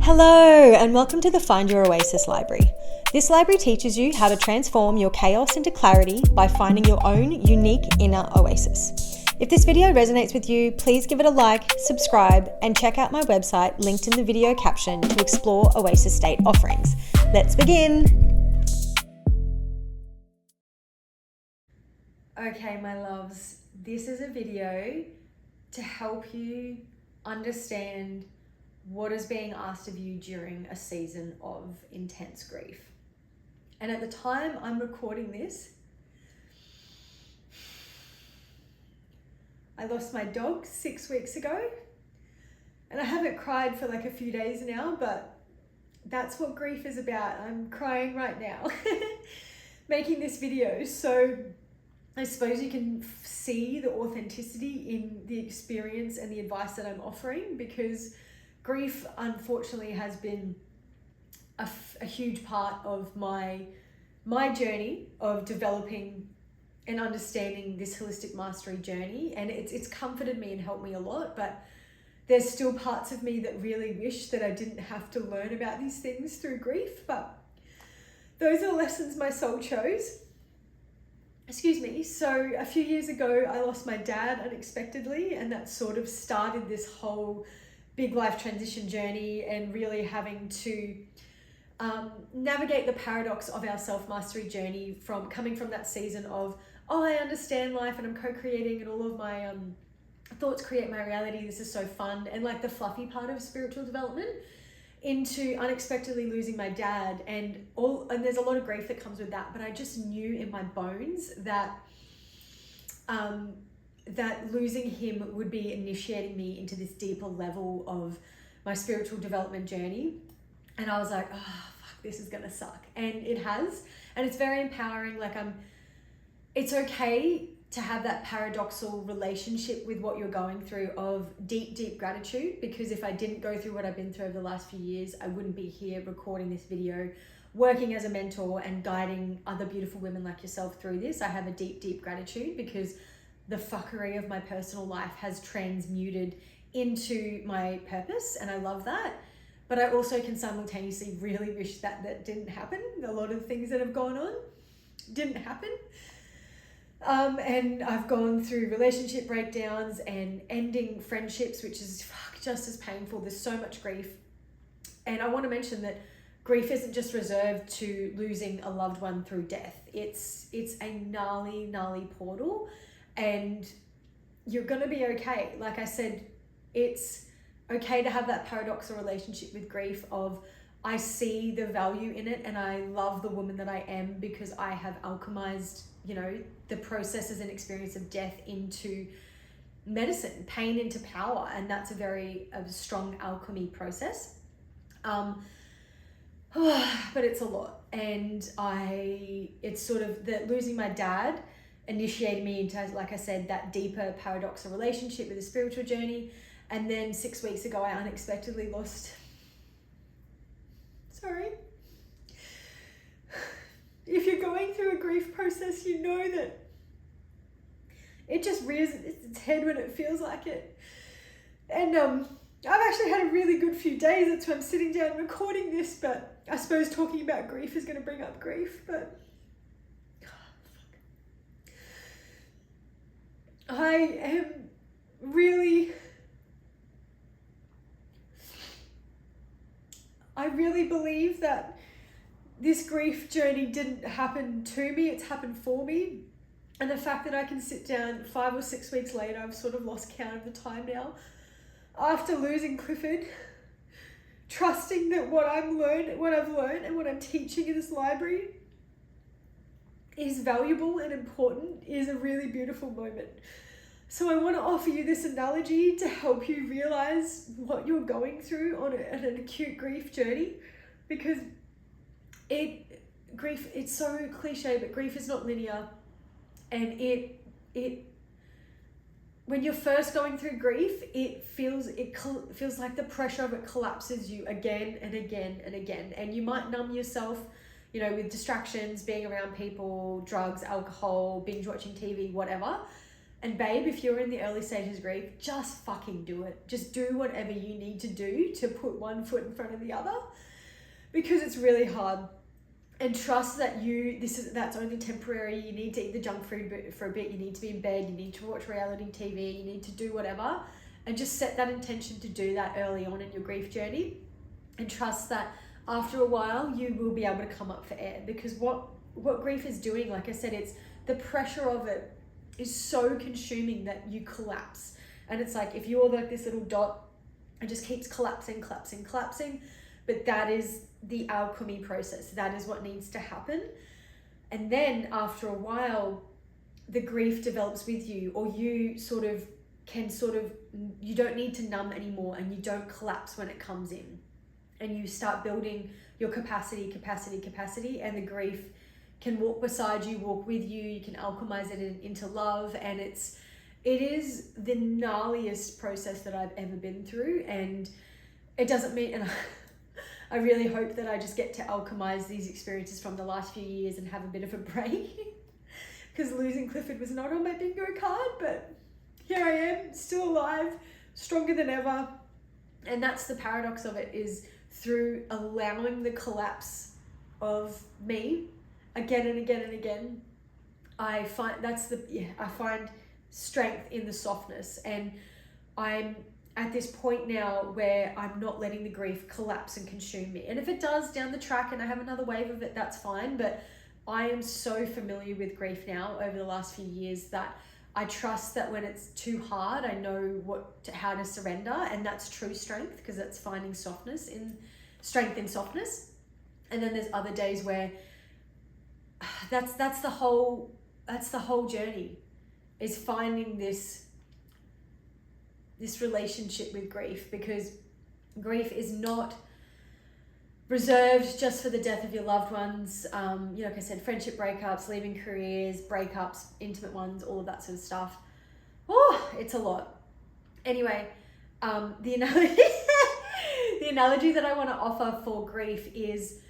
Hello, and welcome to the Find Your Oasis Library. This library teaches you how to transform your chaos into clarity by finding your own unique inner oasis. If this video resonates with you, please give it a like, subscribe, and check out my website linked in the video caption to explore Oasis State offerings. Let's begin. Okay, my loves, this is a video to help you understand what is being asked of you during a season of intense grief. And at the time I'm recording this, I lost my dog 6 weeks ago, and I haven't cried for like a few days now, but that's what grief is about. I'm crying right now making this video. So I suppose you can see the authenticity in the experience and the advice that I'm offering, because grief, unfortunately, has been a huge part of my journey of developing and understanding this holistic mastery journey. And it's comforted me and helped me a lot, but there's still parts of me that really wish that I didn't have to learn about these things through grief. But those are lessons my soul chose. Excuse me. So a few years ago, I lost my dad unexpectedly, and that sort of started this whole big life transition journey, and really having to navigate the paradox of our self-mastery journey, from coming from that season of, oh, I understand life and I'm co-creating and all of my thoughts create my reality, this is so fun, and like the fluffy part of spiritual development, into unexpectedly losing my dad, and there's a lot of grief that comes with that. But I just knew in my bones that that losing him would be initiating me into this deeper level of my spiritual development journey. And I was like, oh, fuck, this is gonna suck. And it has. And it's very empowering. Like, it's okay to have that paradoxical relationship with what you're going through of deep, deep gratitude, because if I didn't go through what I've been through over the last few years, I wouldn't be here recording this video, working as a mentor and guiding other beautiful women like yourself through this. I have a deep, deep gratitude, because the fuckery of my personal life has transmuted into my purpose, and I love that. But I also can simultaneously really wish that that didn't happen. A lot of the things that have gone on didn't happen. And I've gone through relationship breakdowns and ending friendships, which is just as painful. There's so much grief. And I want to mention that grief isn't just reserved to losing a loved one through death. It's a gnarly, gnarly portal. And you're going to be okay. Like I said, it's okay to have that paradoxical relationship with grief of, I see the value in it and I love the woman that I am, because I have alchemized, the processes and experience of death into medicine, pain into power. And that's a very strong alchemy process. But it's a lot. And it's sort of that losing my dad initiated me into, like I said, that deeper paradoxical relationship with the spiritual journey. And then 6 weeks ago, I unexpectedly lost, if you're going through a grief process, you know that it just rears its head when it feels like it. And I've actually had a really good few days. That's why I'm sitting down recording this, but I suppose talking about grief is going to bring up grief. But I really believe that this grief journey didn't happen to me, it's happened for me. And the fact that I can sit down 5 or 6 weeks later, I've sort of lost count of the time now, after losing Clifford, trusting that what I've learned and what I'm teaching in this library is valuable and important, is a really beautiful moment. So I want to offer you this analogy to help you realize what you're going through on an acute grief journey, because grief, it's so cliche, but grief is not linear. And when you're first going through grief, it feels like the pressure of it collapses you again and again and again. And you might numb yourself, with distractions, being around people, drugs, alcohol, binge watching TV, whatever. And babe, if you're in the early stages of grief, just fucking do it. Just do whatever you need to do to put one foot in front of the other, because it's really hard. And trust that that's only temporary. You need to eat the junk food for a bit. You need to be in bed. You need to watch reality TV. You need to do whatever. And just set that intention to do that early on in your grief journey. And trust that after a while, you will be able to come up for air. Because what grief is doing, like I said, it's the pressure of it is so consuming that you collapse. And it's like if you're like this little dot, it just keeps collapsing. But that is the alchemy process. That is what needs to happen. And then after a while, the grief develops with you, or you you don't need to numb anymore, and you don't collapse when it comes in. And you start building your capacity, and the grief can walk beside you, walk with you. You can alchemize it into love. And it is the gnarliest process that I've ever been through. And it doesn't mean, and I really hope that I just get to alchemize these experiences from the last few years and have a bit of a break, because losing Clifford was not on my bingo card, but here I am, still alive, stronger than ever. And that's the paradox of it, is through allowing the collapse of me again and again and again, I find strength in the softness. And I'm at this point now where I'm not letting the grief collapse and consume me. And if it does down the track and I have another wave of it, that's fine. But I am so familiar with grief now over the last few years that I trust that when it's too hard, I know how to surrender. And that's true strength, because that's finding strength in softness. And then there's other days where that's the whole journey, is finding this relationship with grief, because grief is not reserved just for the death of your loved ones. Like I said, friendship breakups, leaving careers, breakups, intimate ones, all of that sort of stuff. Oh, it's a lot. Anyway, the analogy that I want to offer for grief is,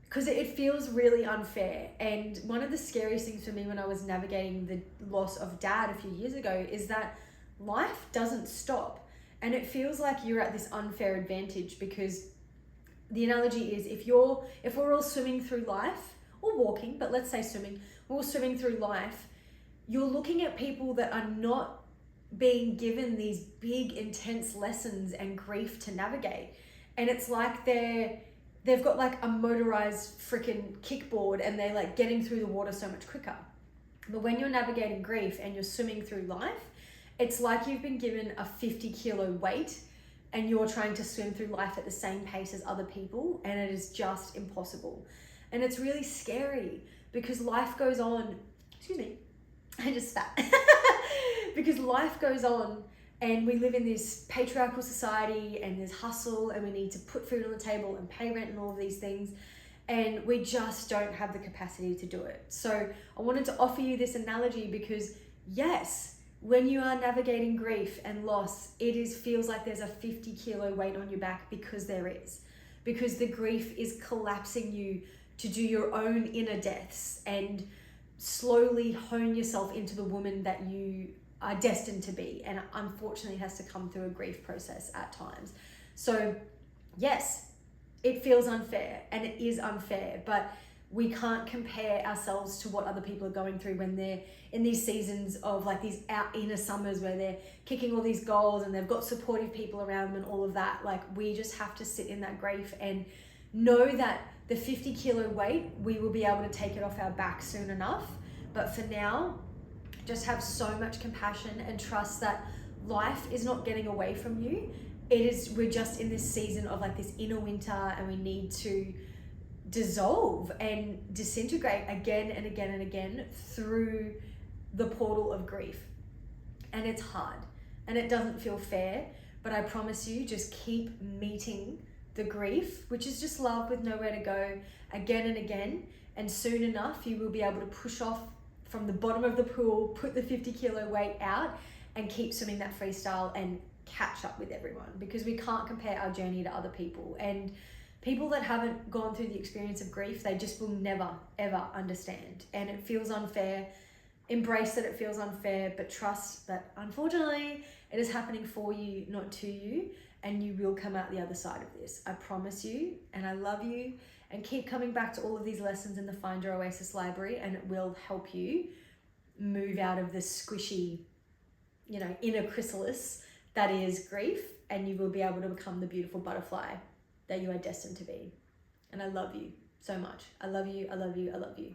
because it feels really unfair. And one of the scariest things for me when I was navigating the loss of Dad a few years ago is that life doesn't stop. And it feels like you're at this unfair advantage, because the analogy is, if we're all swimming through life, or walking, but let's say swimming, we're all swimming through life, you're looking at people that are not being given these big, intense lessons and grief to navigate. And it's like they've got like a motorized freaking kickboard, and they're like getting through the water so much quicker. But when you're navigating grief and you're swimming through life, it's like you've been given a 50-kilo weight and you're trying to swim through life at the same pace as other people, and it is just impossible. And it's really scary, because life goes on. Excuse me, I just spat. Because life goes on, and we live in this patriarchal society, and there's hustle, and we need to put food on the table and pay rent and all of these things, and we just don't have the capacity to do it. So I wanted to offer you this analogy, because yes, when you are navigating grief and loss, feels like there's a 50-kilo weight on your back, because there is. Because the grief is collapsing you to do your own inner deaths and slowly hone yourself into the woman that you are destined to be. And unfortunately has to come through a grief process at times. So yes, it feels unfair, and it is unfair, but we can't compare ourselves to what other people are going through when they're in these seasons of like these inner summers where they're kicking all these goals and they've got supportive people around them and all of that. Like, we just have to sit in that grief and know that the 50-kilo weight, we will be able to take it off our back soon enough. But for now, just have so much compassion and trust that life is not getting away from you. We're just in this season of like this inner winter, and we need to dissolve and disintegrate again and again and again through the portal of grief. And it's hard and it doesn't feel fair, but I promise you, just keep meeting the grief, which is just love with nowhere to go, again and again, and soon enough you will be able to push off from the bottom of the pool, put the 50-kilo weight out, and keep swimming that freestyle and catch up with everyone, because we can't compare our journey to other people. And people that haven't gone through the experience of grief, they just will never, ever understand. And it feels unfair. Embrace that it feels unfair, but trust that unfortunately it is happening for you, not to you, and you will come out the other side of this. I promise you, and I love you, and keep coming back to all of these lessons in the Find Your Oasis Library, and it will help you move out of the squishy, inner chrysalis that is grief, and you will be able to become the beautiful butterfly that you are destined to be. And I love you so much. I love you, I love you, I love you.